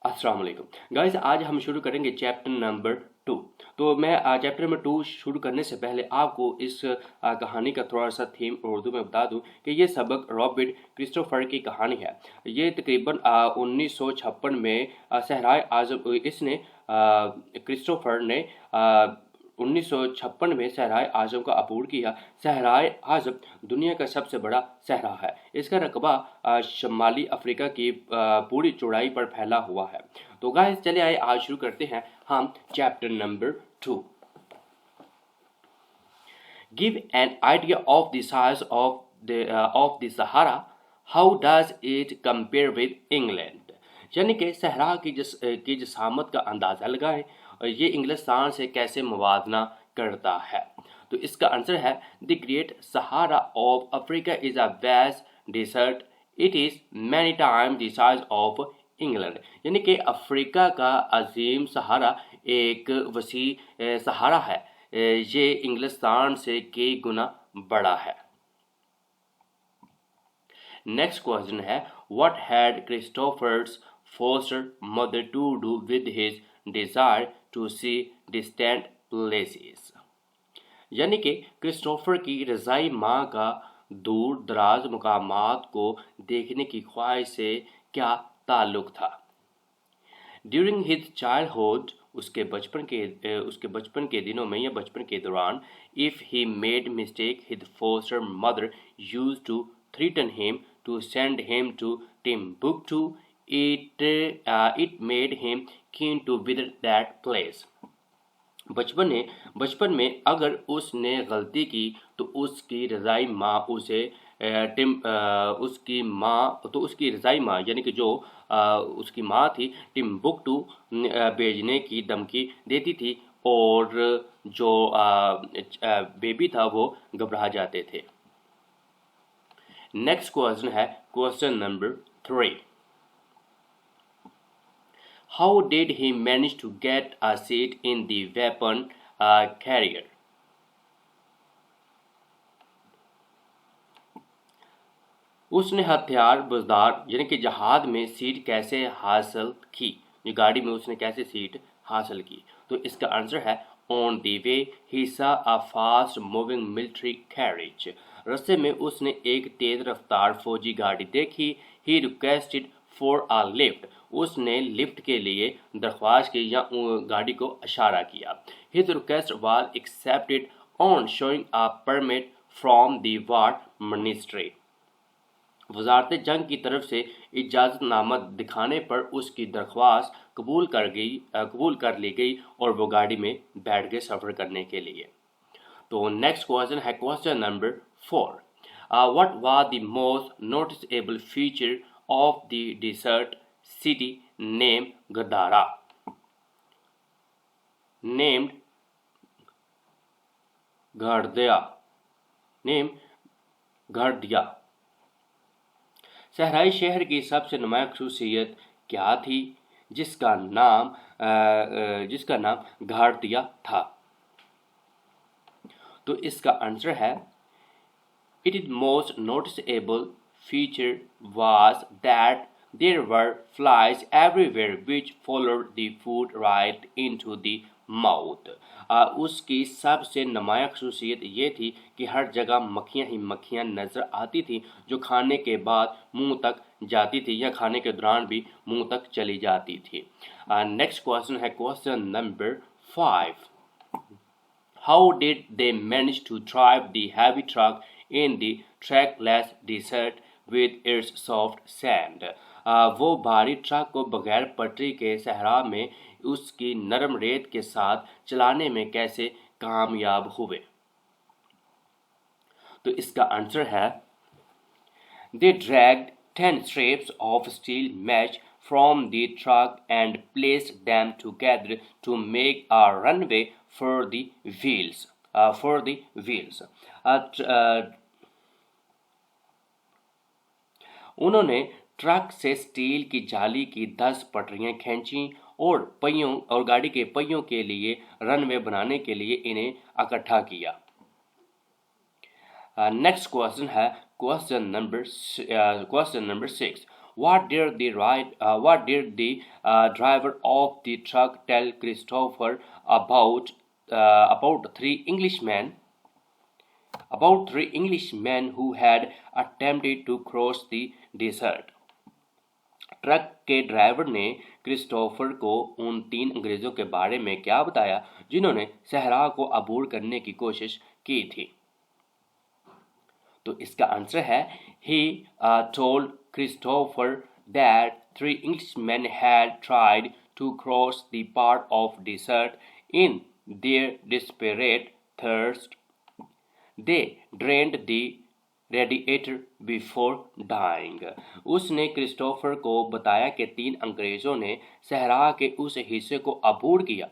अस्सलाम वालेकुम गाइस, आज हम शुरू करेंगे चैप्टर नंबर 2। तो मैं चैप्टर नंबर 2 शुरू करने से पहले आपको इस कहानी का थोड़ा सा थीम उर्दू में बता दूं कि ये सबक रॉबर्ट क्रिस्टोफर की कहानी है। ये तकरीबन 1956 में सहराए आज़म इसने क्रिस्टोफर ने 1956 में सहराए आज़म का अबूर किया। सहराए आज़म दुनिया का सबसे बड़ा सहरा है। इसका रकबा शमाली अफ्रीका की पूरी चौड़ाई पर फैला हुआ है। तो गाइस चले आए आज शुरू करते हैं हम chapter number 2। Give an idea of the size of the Sahara, how does it compare with England. यानी कि सहरा की जिसामत का अंदाज़ा लगाएं और ये इंग्लिस्तान से कैसे मुवाजना करता है। तो इसका आंसर है the great Sahara of Africa is a vast desert, it is many time the size of England. यानी कि अफ्रीका का अजीम सहारा एक वसी सहारा है, ये इंग्लिस्तान से कई गुना बड़ा है। नेक्स्ट क्वेश्चन है what had Christopher's foster mother to do with his desire to see distant places। यानी कि क्रिस्टोफर की रज़ाई माँ का दूर दराज मकामात को देखने की ख्वाहिश से क्या ताल्लुक़ था। ड्यूरिंग हिज चाइल्डहुड, उसके बचपन के दिनों में या बचपन के दौरान, if he made mistake his foster mother use to threaten him to send him to Timbuktu, it made him keen to visit that place। बचपन में अगर उसने गलती की तो उसकी रज़ाई माँ उसे उसकी रज़ाई माँ यानी कि जो उसकी माँ थी टिम्बुक्टू भेजने की धमकी देती थी और जो बेबी था वो घबरा जाते थे। नेक्स्ट क्वेश्चन है question number 3। How did he manage to get a seat in the weapon carrier? उसने हथियार बर्दार यानी कि जहाज में सीट कैसे हासिल की, ये गाड़ी में उसने कैसे सीट हासिल की। तो इसका आंसर है on the way he saw a fast moving military carriage। रास्ते में उसने एक तेज रफ्तार फौजी गाड़ी देखी। He requested for a lift, उसने लिफ्ट के लिए दरख्वास्त की या गाड़ी को इशारा किया। His request was accepted on showing a permit from the War Ministry। वजारत जंग की तरफ से इजाज़तनामा दिखाने पर उसकी दरख्वास्त कबूल कर ली गई और वो गाड़ी में बैठ गए सफ़र करने के लिए। तो नेक्स्ट क्वेश्चन है question number 4। What was the most noticeable feature of the desert city named Gadara? Named Gardia। सहराई शहर की सबसे नुमाया खसूसियत क्या थी जिसका नाम घाड़दिया था। तो इसका आंसर है its most noticeable feature was that there were flies everywhere which followed the food right into the mouth। उसकी सबसे नुमाया खसूसियत ये थी कि हर जगह मक्खियाँ ही मक्खियाँ नज़र आती थी जो खाने के बाद मुंह तक जाती थी या खाने के दौरान भी मुंह तक चली जाती थी। नेक्स्ट क्वेश्चन है question number 5। How did they manage to drive the heavy truck in the trackless desert with its soft sand? वो भारी ट्रक को बगैर पटरी के सहरा में उसकी नरम रेत के साथ चलाने में कैसे कामयाब हुए। तो इसका आंसर है They dragged 10 strips of steel mesh from the truck and placed them together to make a runway for the wheels। उन्होंने ट्रक से स्टील की जाली की 10 पटरियां खींची और गाड़ी के पहियों के लिए रनवे बनाने के लिए इन्हें इकट्ठा किया। नेक्स्ट क्वेश्चन है question number 6। What did the driver of the truck tell Christopher about three Englishmen who had attempted to cross the desert? Truck के ड्राइवर ने क्रिस्टोफर को उन 3 अंग्रेजों के बारे में क्या बताया जिन्होंने सहरा को अबूर करने की कोशिश की थी? तो इसका आंसर है he told Christopher that 3 Englishmen had tried to cross the part of desert in their desperate thirst. They drained the radiator before dying. उसने क्रिस्टोफर को बताया कि 3 अंग्रेजों ने सहरा के उस हिस्से को अबूर किया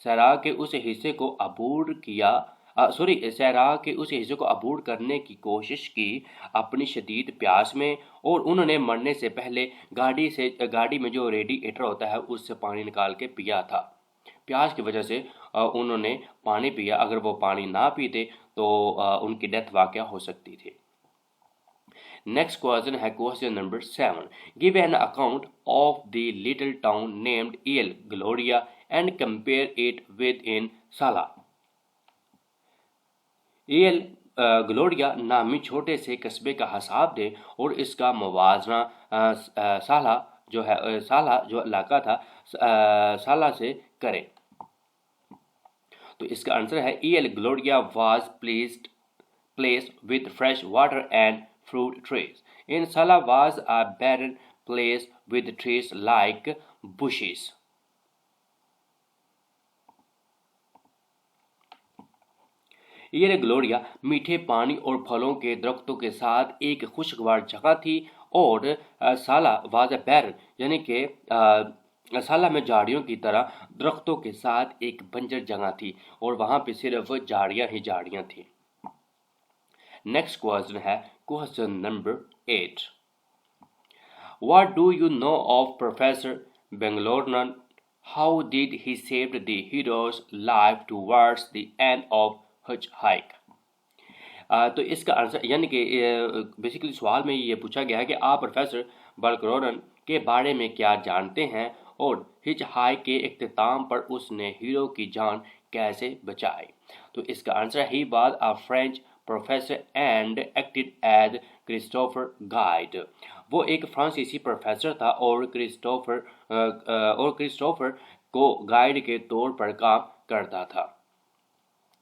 सहरा के उस हिस्से को अबूर करने की कोशिश की अपनी शदीद प्यास में, और उन्होंने मरने से पहले गाड़ी में जो रेडिएटर होता है उससे पानी निकाल के पिया था। प्यास की वजह से उन्होंने पानी पिया। अगर वो पानी ना पीते तो उनकी डेथ वाक़या हो सकती थी। नेक्स्ट क्वेश्चन है question number 7. Give an account of the little town named El Gloria and compare it with In Salah. El Gloria नामी छोटे से कस्बे का हिसाब दे और इसका मुवाजना साला जो इलाका था साला से करें। तो इसका आंसर है L Gloria was placed with fresh water and fruit trees. In Sala was a barren place with trees like bushes. ये ग्लोरिया मीठे पानी और फलों के दरख्तों के साथ एक खुशगवार जगह थी, और साला वाज बैरन यानी कि साला में झाड़ियों की तरह दरख्तों के साथ एक बंजर जगह थी और वहाँ पे सिर्फ झाड़ियाँ ही झाड़ियाँ थी। नेक्स्ट क्वेश्चन है question number 8. What do you know of Professor Bangalore? How did he save the hero's life towards the end of Hitchhike? तो इसका आंसर यानी कि बेसिकली सवाल में ये पूछा गया है कि आप प्रोफेसर बलकरोरन के बारे में क्या जानते हैं और हिच हाइक के इख्तिताम पर उसने हीरो की जान कैसे बचाई। तो इसका आंसर ही was a French professor and acted as Christopher guide. वो एक फ्रांसीसी प्रोफेसर था और क्रिस्टोफर को गाइड के तौर पर काम करता था।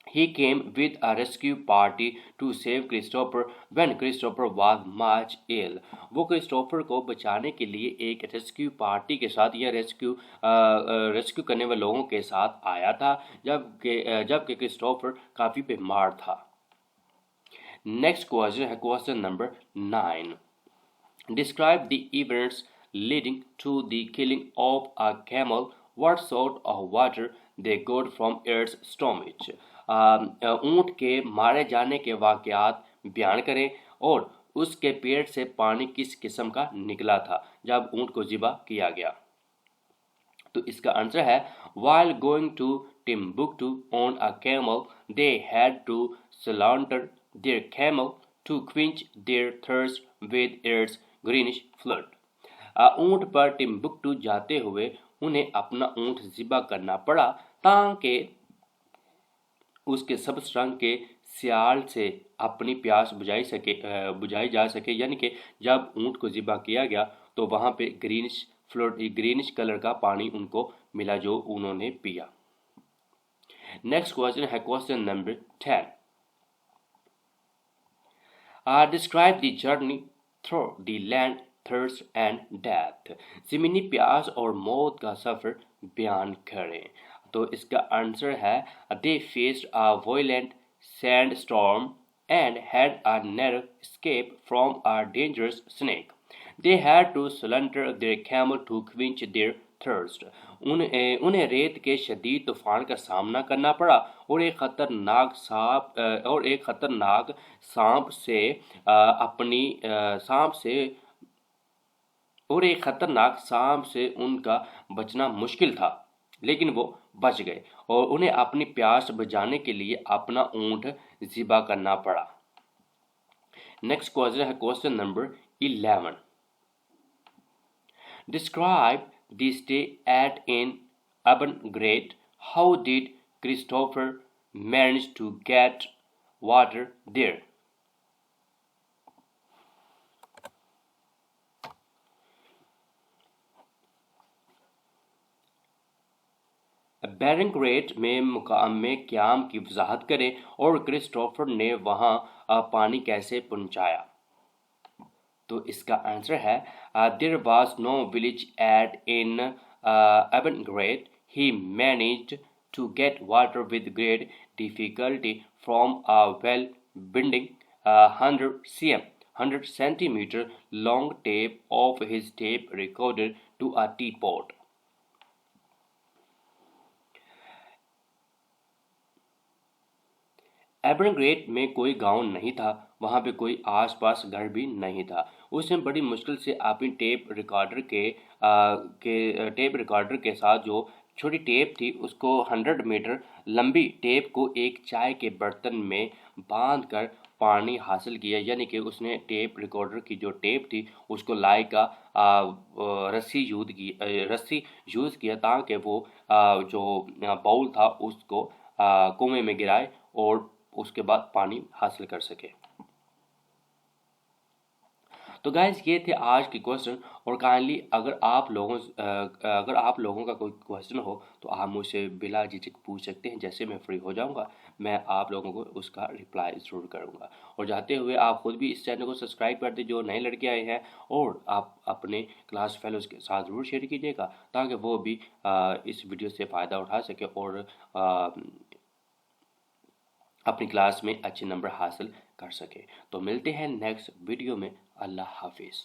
He came with a rescue party to save Christopher when Christopher was much ill. वो क्रिस्टोफर को बचाने के लिए एक रेस्क्यू पार्टी के साथ या रेस्क्यू करने वाले लोगों के साथ आया था जबकि क्रिस्टोफर काफ़ी बीमार था। नेक्स्ट क्वेश्चन है question number 9. Describe the events leading to the killing of a camel. What sort of water they got from its stomach? ऊँट के मारे जाने के वाक़यात बयान करें और उसके पेट से पानी किस किस्म का निकला था जब ऊँट को ज़िबा किया गया। तो इसका आंसर है while going to Timbuktu on a camel, they had to slaughter their camel to quench their thirst with its greenish flood. ऊँट पर टिम्बुक्टू जाते हुए उन्हें अपना ऊँट ज़िबा करना पड़ा ताकि उसके सब्ज़ रंग के सियाल से अपनी प्यास बुझाई जा सके, यानी कि जब ऊँट को ज़िबा किया गया तो वहाँ पे ग्रीनिश कलर का पानी उनको मिला जो उन्होंने पिया। नेक्स्ट क्वेश्चन है question number 10. Describe the journey through the land, thirst and death. ज़मीनी प्यास और मौत का सफ़र बयान करें। तो इसका आंसर है they faced a violent sandstorm and had a narrow escape from a dangerous snake. They had to slaughter their camel to quench their thirst. उन्हें रेत के शदीद तूफान का सामना करना पड़ा और एक खतरनाक सांप से उनका बचना मुश्किल था, लेकिन वो बच गए और उन्हें अपनी प्यास बुझाने के लिए अपना ऊँट ज़िबा करना पड़ा। नेक्स्ट क्वेश्चन है question number 11. Describe the stay at in Abengate. How did Christopher manage to get water there? बेरेंग्रेट में मुकाम में क़याम की वजाहत करें और क्रिस्टोफर ने वहाँ पानी कैसे पहुँचाया। तो इसका आंसर है there was no village at in Avengrate he managed to get water with great difficulty from a well building 100 cm 100 centimeter long tape of his tape recorder to a teapot. एबरग्रेट में कोई गांव नहीं था, वहाँ पे कोई आसपास घर भी नहीं था। उसने बड़ी मुश्किल से अपनी टेप रिकॉर्डर के साथ जो छोटी टेप थी उसको 100 मीटर लंबी टेप को एक चाय के बर्तन में बांध कर पानी हासिल किया। यानी कि उसने टेप रिकॉर्डर की जो टेप थी उसको लाई का रस्सी यूज़ किया ताकि वो जो बाउल था उसको कुएं में गिराए और उसके बाद पानी हासिल कर सके। तो गाइज ये थे आज के क्वेश्चन, और काइंडली अगर आप लोगों का कोई क्वेश्चन हो तो आप मुझसे बिला झिझक पूछ सकते हैं। जैसे मैं फ्री हो जाऊंगा मैं आप लोगों को उसका रिप्लाई ज़रूर करूंगा। और जाते हुए आप खुद भी इस चैनल को सब्सक्राइब कर दें जो नए लड़के आए हैं, और आप अपने क्लास फेलोज़ के साथ ज़रूर शेयर कीजिएगा ताकि वो भी इस वीडियो से फ़ायदा उठा सके और अपनी क्लास में अच्छे नंबर हासिल कर सके। तो मिलते हैं नेक्स्ट वीडियो में। अल्लाह हाफिज़।